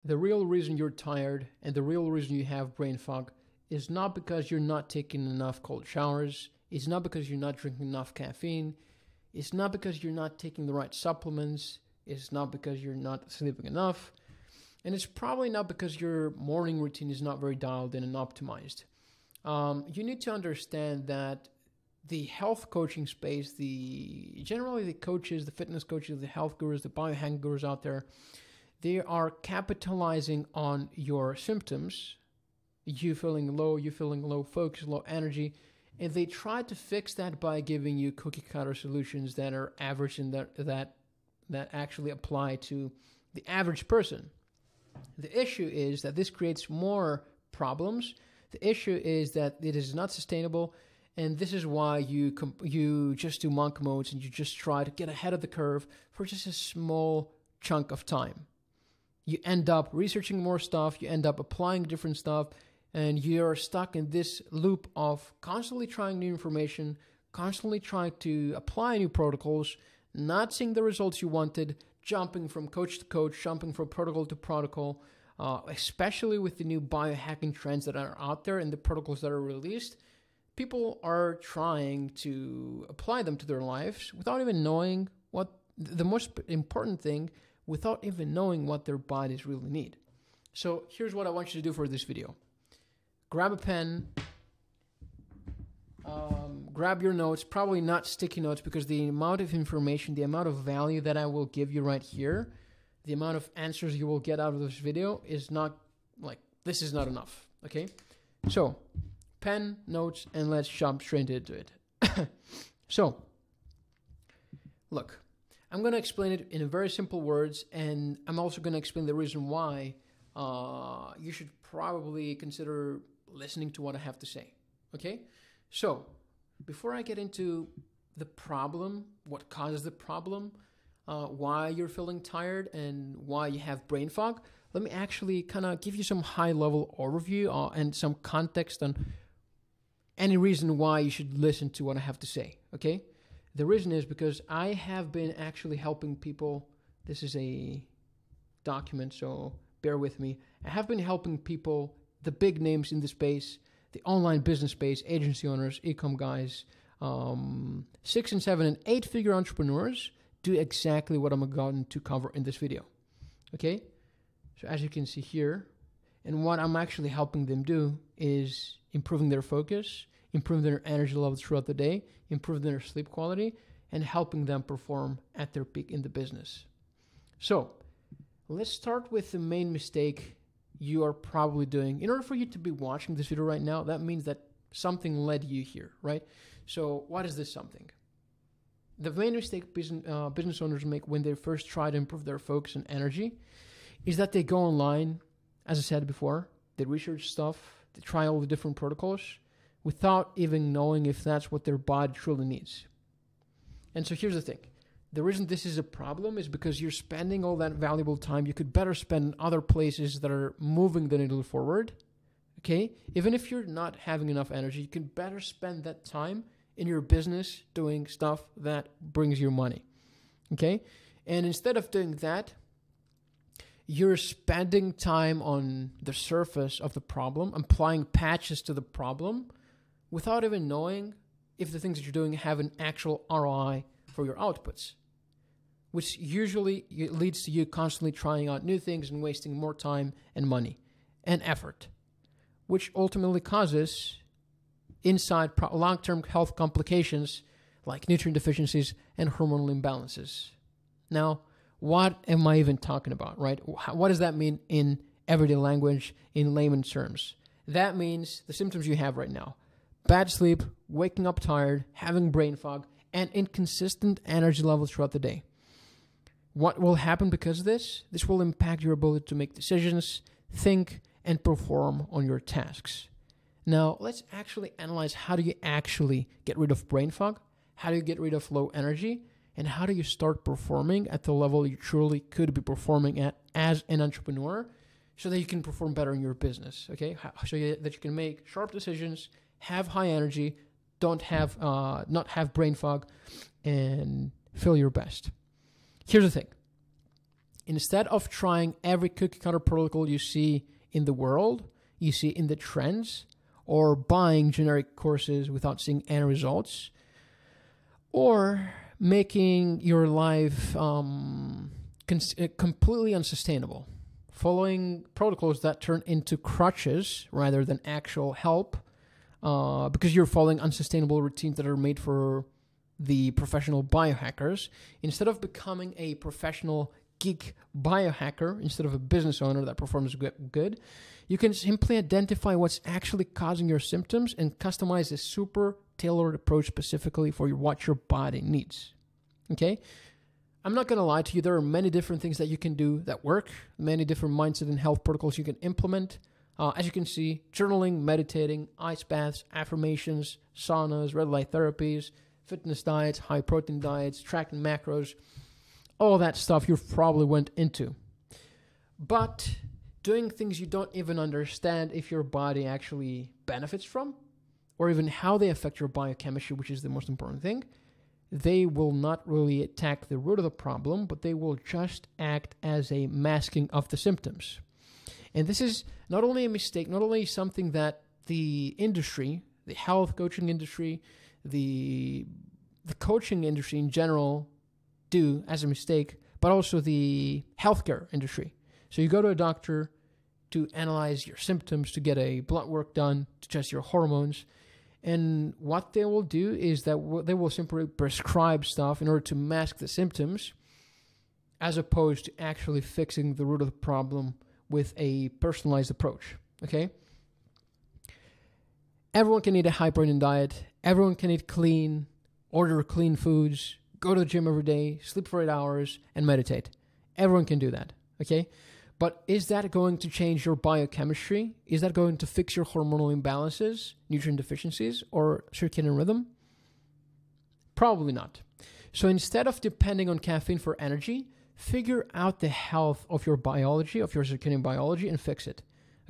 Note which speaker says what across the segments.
Speaker 1: The real reason you're tired and the real reason you have brain fog is not because you're not taking enough cold showers. It's not because you're not drinking enough caffeine. It's not because you're not taking the right supplements. It's not because you're not sleeping enough. And it's probably not because your morning routine is not very dialed in and optimized. You need to understand that the health coaching space, generally the coaches, the fitness coaches, the health gurus, the biohacking gurus out there, they are capitalizing on your symptoms, you feeling low focus, low energy, and they try to fix that by giving you cookie cutter solutions that are average and that actually apply to the average person. The issue is that this creates more problems. The issue is that it is not sustainable, and this is why you just do monk modes and you just try to get ahead of the curve for just a small chunk of time. You end up researching more stuff, you end up applying different stuff, and you're stuck in this loop of constantly trying new information, constantly trying to apply new protocols, not seeing the results you wanted, jumping from coach to coach, jumping from protocol to protocol, especially with the new biohacking trends that are out there and the protocols that are released. People are trying to apply them to their lives without even knowing what the most important thing, without even knowing what their bodies really need. So here's what I want you to do for this video. Grab a pen, grab your notes, probably not sticky notes, because the amount of information, the amount of value that I will give you right here, the amount of answers you will get out of this video is not, this is not enough, okay? So, pen, notes, and let's jump straight into it. So, look, I'm going to explain it in very simple words, and I'm also going to explain the reason why you should probably consider listening to what I have to say, okay? So, before I get into the problem, what causes the problem, why you're feeling tired, and why you have brain fog, let me actually kind of give you some high-level overview and some context on any reason why you should listen to what I have to say, okay? The reason is because I have been actually helping people. This is a document, so bear with me. I have been helping people, the big names in the space, the online business space, agency owners, e-com guys, 6 and 7 and 8 figure entrepreneurs do exactly what I'm going to cover in this video, okay? So as you can see here, and what I'm actually helping them do is improving their focus, improving their energy levels throughout the day, improving their sleep quality, and helping them perform at their peak in the business. So let's start with the main mistake you are probably doing. In order for you to be watching this video right now, that means that something led you here, right? So what is this something? The main mistake business owners make when they first try to improve their focus and energy is that they go online, as I said before, they research stuff, they try all the different protocols without even knowing if that's what their body truly needs. And so here's the thing. The reason this is a problem is because you're spending all that valuable time you could better spend in other places that are moving the needle forward, okay? Even if you're not having enough energy, you can better spend that time in your business doing stuff that brings you money, okay? And instead of doing that, you're spending time on the surface of the problem, applying patches to the problem without even knowing if the things that you're doing have an actual ROI for your outputs, which usually leads to you constantly trying out new things and wasting more time and money and effort, which ultimately causes long-term health complications like nutrient deficiencies and hormonal imbalances. Now, what am I even talking about, right? What does that mean in everyday language, in layman's terms? That means the symptoms you have right now: bad sleep, waking up tired, having brain fog, and inconsistent energy levels throughout the day. What will happen because of this? This will impact your ability to make decisions, think, and perform on your tasks. Now, let's actually analyze how do you actually get rid of brain fog, how do you get rid of low energy, and how do you start performing at the level you truly could be performing at as an entrepreneur so that you can perform better in your business, okay? So that you can make sharp decisions, have high energy, not have brain fog, and feel your best. Here's the thing. Instead of trying every cookie cutter protocol you see in the world, you see in the trends, or buying generic courses without seeing any results, or making your life completely unsustainable, following protocols that turn into crutches rather than actual help, because you're following unsustainable routines that are made for the professional biohackers. Instead of becoming a professional geek biohacker, instead of a business owner that performs good, you can simply identify what's actually causing your symptoms and customize a super tailored approach specifically for what your body needs. Okay? I'm not going to lie to you. There are many different things that you can do that work, many different mindset and health protocols you can implement. As you can see, journaling, meditating, ice baths, affirmations, saunas, red light therapies, fitness diets, high protein diets, tracking macros, all that stuff you've probably went into. But doing things you don't even understand if your body actually benefits from, or even how they affect your biochemistry, which is the most important thing, they will not really attack the root of the problem, but they will just act as a masking of the symptoms. And this is not only a mistake, not only something that the industry, the health coaching industry, the coaching industry in general do as a mistake, but also the healthcare industry. So you go to a doctor to analyze your symptoms, to get a blood work done, to test your hormones. And what they will do is that they will simply prescribe stuff in order to mask the symptoms, as opposed to actually fixing the root of the problem with a personalized approach. Okay? Everyone can eat a high protein diet. Everyone can eat clean, order clean foods, go to the gym every day, sleep for 8 hours, and meditate. Everyone can do that. Okay? But is that going to change your biochemistry? Is that going to fix your hormonal imbalances, nutrient deficiencies, or circadian rhythm? Probably not. So instead of depending on caffeine for energy, figure out the health of your biology, of your circadian biology, and fix it.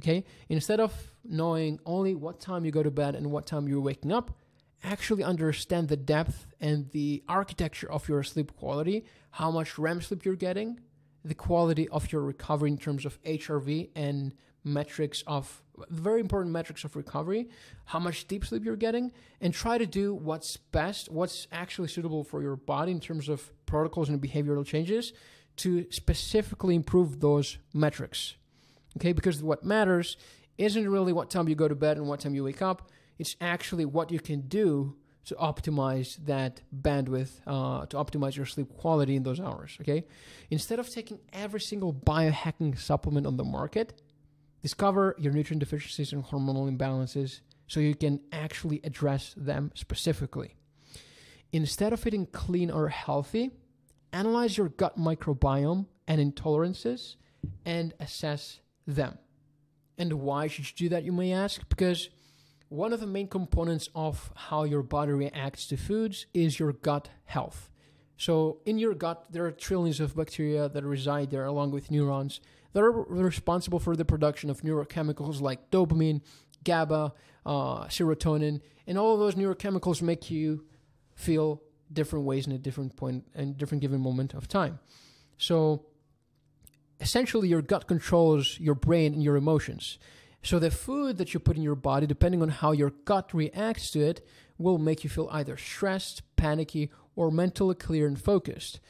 Speaker 1: Okay? Instead of knowing only what time you go to bed and what time you're waking up, actually understand the depth and the architecture of your sleep quality, how much REM sleep you're getting, the quality of your recovery in terms of HRV and metrics of, very important metrics of recovery, how much deep sleep you're getting, and try to do what's best, what's actually suitable for your body in terms of protocols and behavioral changes to specifically improve those metrics. Okay, because what matters isn't really what time you go to bed and what time you wake up. It's actually what you can do to optimize that bandwidth, to optimize your sleep quality in those hours, okay? Instead of taking every single biohacking supplement on the market, discover your nutrient deficiencies and hormonal imbalances so you can actually address them specifically. Instead of eating clean or healthy, analyze your gut microbiome and intolerances and assess them. And why should you do that, you may ask? Because one of the main components of how your body reacts to foods is your gut health. So in your gut, there are trillions of bacteria that reside there along with neurons that are responsible for the production of neurochemicals like dopamine, GABA, serotonin, and all of those neurochemicals make you feel different ways in a different point and different given moment of time. So essentially your gut controls your brain and your emotions. So the food that you put in your body, depending on how your gut reacts to it, will make you feel either stressed, panicky, or mentally clear and focused.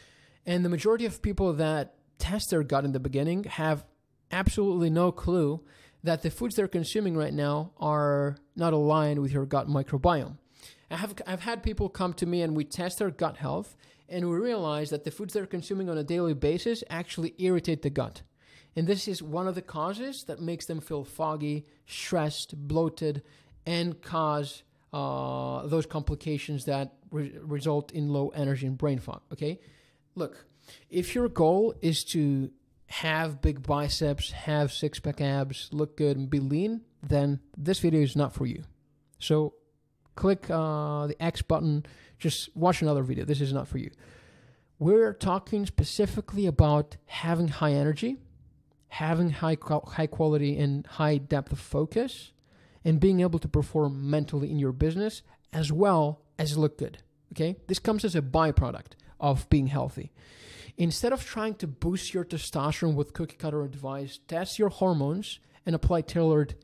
Speaker 1: And the majority of people that test their gut in the beginning have absolutely no clue that the foods they're consuming right now are not aligned with your gut microbiome. I've had people come to me and we test their gut health, and we realize that the foods they're consuming on a daily basis actually irritate the gut. And this is one of the causes that makes them feel foggy, stressed, bloated, and cause those complications that result in low energy and brain fog, okay? Look, if your goal is to have big biceps, have six-pack abs, look good, and be lean, then this video is not for you. So click the X button, just watch another video. This is not for you. We're talking specifically about having high energy, having high quality and high depth of focus, and being able to perform mentally in your business as well as look good, okay? This comes as a byproduct of being healthy. Instead of trying to boost your testosterone with cookie cutter advice, test your hormones and apply tailored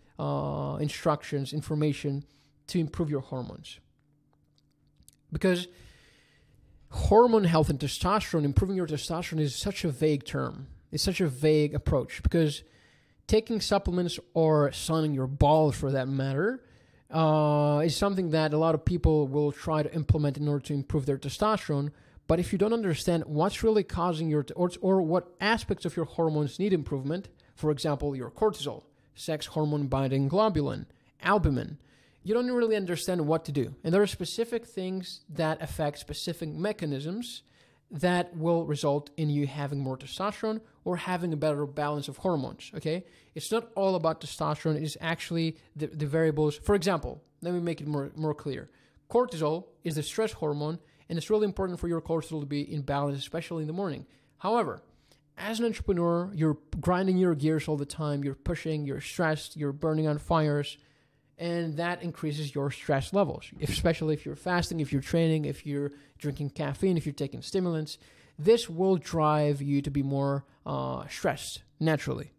Speaker 1: instructions, information to improve your hormones. Because hormone health and testosterone, improving your testosterone, is such a vague term. It's such a vague approach, because taking supplements or sunning your balls, for that matter, is something that a lot of people will try to implement in order to improve their testosterone. But if you don't understand what's really causing your, or what aspects of your hormones need improvement, for example, your cortisol, sex hormone binding globulin, albumin, you don't really understand what to do. And there are specific things that affect specific mechanisms that will result in you having more testosterone or having a better balance of hormones, okay? It's not all about testosterone. It is actually the variables. For example, let me make it more clear. Cortisol is the stress hormone, and it's really important for your cortisol to be in balance, especially in the morning. However, as an entrepreneur, you're grinding your gears all the time. You're pushing, you're stressed, you're burning on fires, and that increases your stress levels, especially if you're fasting, if you're training, if you're drinking caffeine, if you're taking stimulants. This will drive you to be more stressed naturally.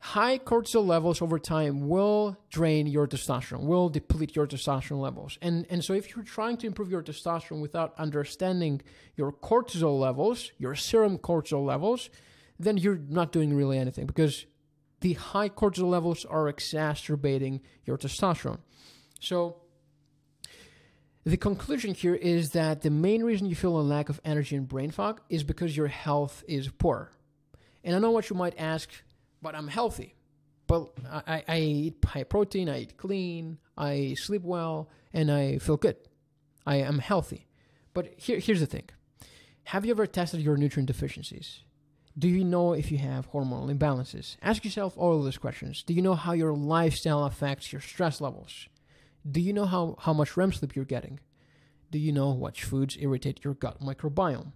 Speaker 1: High cortisol levels over time will drain your testosterone, will deplete your testosterone levels. And so if you're trying to improve your testosterone without understanding your cortisol levels, your serum cortisol levels, then you're not doing really anything, because the high cortisol levels are exacerbating your testosterone. So the conclusion here is that the main reason you feel a lack of energy and brain fog is because your health is poor. And I know what you might ask, but I'm healthy. But I eat high protein, I eat clean, I sleep well, and I feel good. I am healthy. But here's the thing. Have you ever tested your nutrient deficiencies? Do you know if you have hormonal imbalances? Ask yourself all of those questions. Do you know how your lifestyle affects your stress levels? Do you know how much REM sleep you're getting? Do you know which foods irritate your gut microbiome?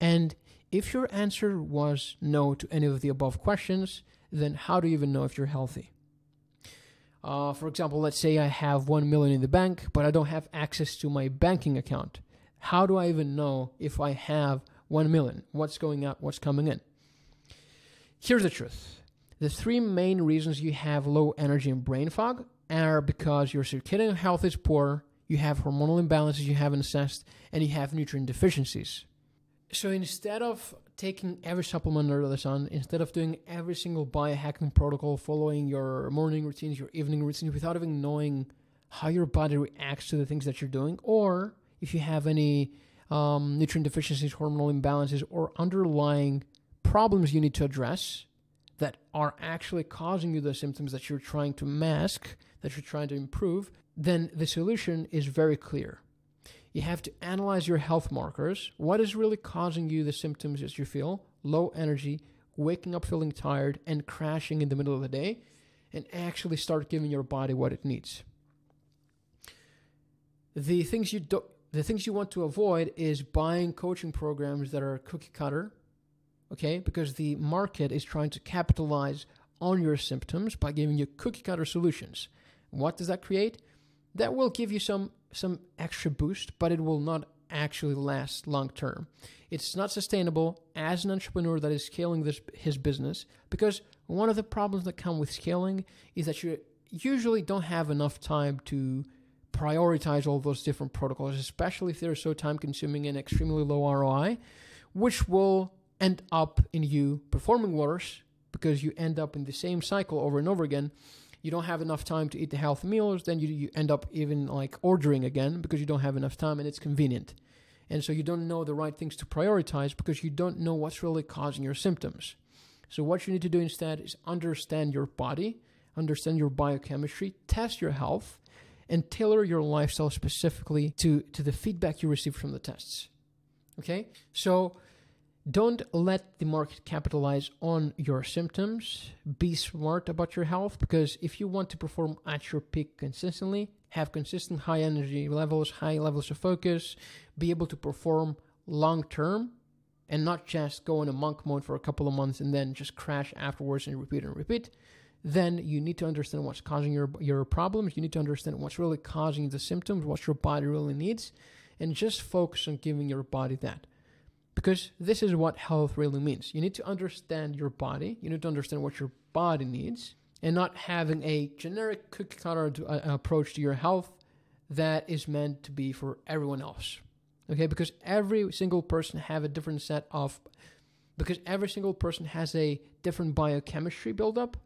Speaker 1: And if your answer was no to any of the above questions, then how do you even know if you're healthy? For example, let's say I have 1 million in the bank, but I don't have access to my banking account. How do I even know if I have 1 million? What's going out? What's coming in? Here's the truth. The three main reasons you have low energy and brain fog are because your circadian health is poor, you have hormonal imbalances you haven't assessed, and you have nutrient deficiencies. So instead of taking every supplement under the sun, instead of doing every single biohacking protocol, following your morning routines, your evening routines, without even knowing how your body reacts to the things that you're doing, or if you have any nutrient deficiencies, hormonal imbalances, or underlying problems you need to address that are actually causing you the symptoms that you're trying to mask, that you're trying to improve, then the solution is very clear. You have to analyze your health markers. What is really causing you the symptoms that you feel? Low energy, waking up feeling tired, and crashing in the middle of the day, and actually start giving your body what it needs. The things you want to avoid is buying coaching programs that are cookie cutter, okay? Because the market is trying to capitalize on your symptoms by giving you cookie cutter solutions. What does that create? That will give you some extra boost, but it will not actually last long term. It's not sustainable as an entrepreneur that is scaling his business, because one of the problems that come with scaling is that you usually don't have enough time to prioritize all those different protocols, especially if they're so time consuming and extremely low ROI, which will end up in you performing worse because you end up in the same cycle over and over again. You don't have enough time to eat the healthy meals, then you end up even like ordering again because you don't have enough time and it's convenient. And so you don't know the right things to prioritize because you don't know what's really causing your symptoms. So what you need to do instead is understand your body, understand your biochemistry, test your health, and tailor your lifestyle specifically to the feedback you receive from the tests. Okay? So don't let the market capitalize on your symptoms. Be smart about your health, because if you want to perform at your peak consistently, have consistent high energy levels, high levels of focus, be able to perform long term, and not just go in a monk mode for a couple of months and then just crash afterwards and repeat, then you need to understand what's causing your problems. You need to understand what's really causing the symptoms, what your body really needs, and just focus on giving your body that. Because this is what health really means. You need to understand your body. You need to understand what your body needs, and not having a generic cookie cutter approach to your health that is meant to be for everyone else. Okay, because every single person has a different biochemistry buildup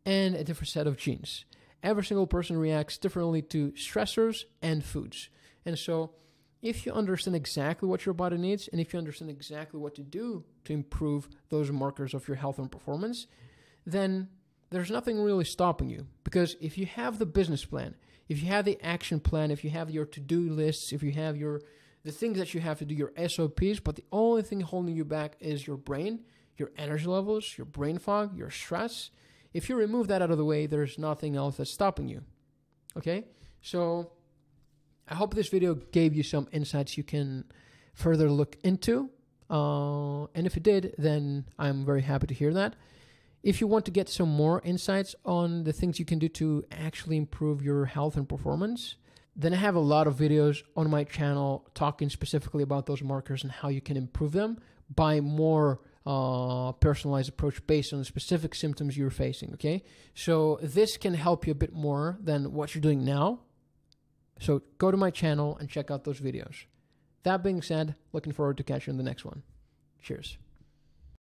Speaker 1: and a different set of genes. Every single person reacts differently to stressors and foods. And so if you understand exactly what your body needs, and if you understand exactly what to do to improve those markers of your health and performance, then there's nothing really stopping you. Because if you have the business plan, if you have the action plan, if you have your to-do lists, if you have the things that you have to do, your SOPs, but the only thing holding you back is your brain, your energy levels, your brain fog, your stress. If you remove that out of the way, there's nothing else that's stopping you. Okay? So I hope this video gave you some insights you can further look into. And if it did, then I'm very happy to hear that. If you want to get some more insights on the things you can do to actually improve your health and performance, then I have a lot of videos on my channel talking specifically about those markers and how you can improve them by more personalized approach based on the specific symptoms you're facing, okay? So this can help you a bit more than what you're doing now. So go to my channel and check out those videos. That being said, looking forward to catching you in the next one. Cheers.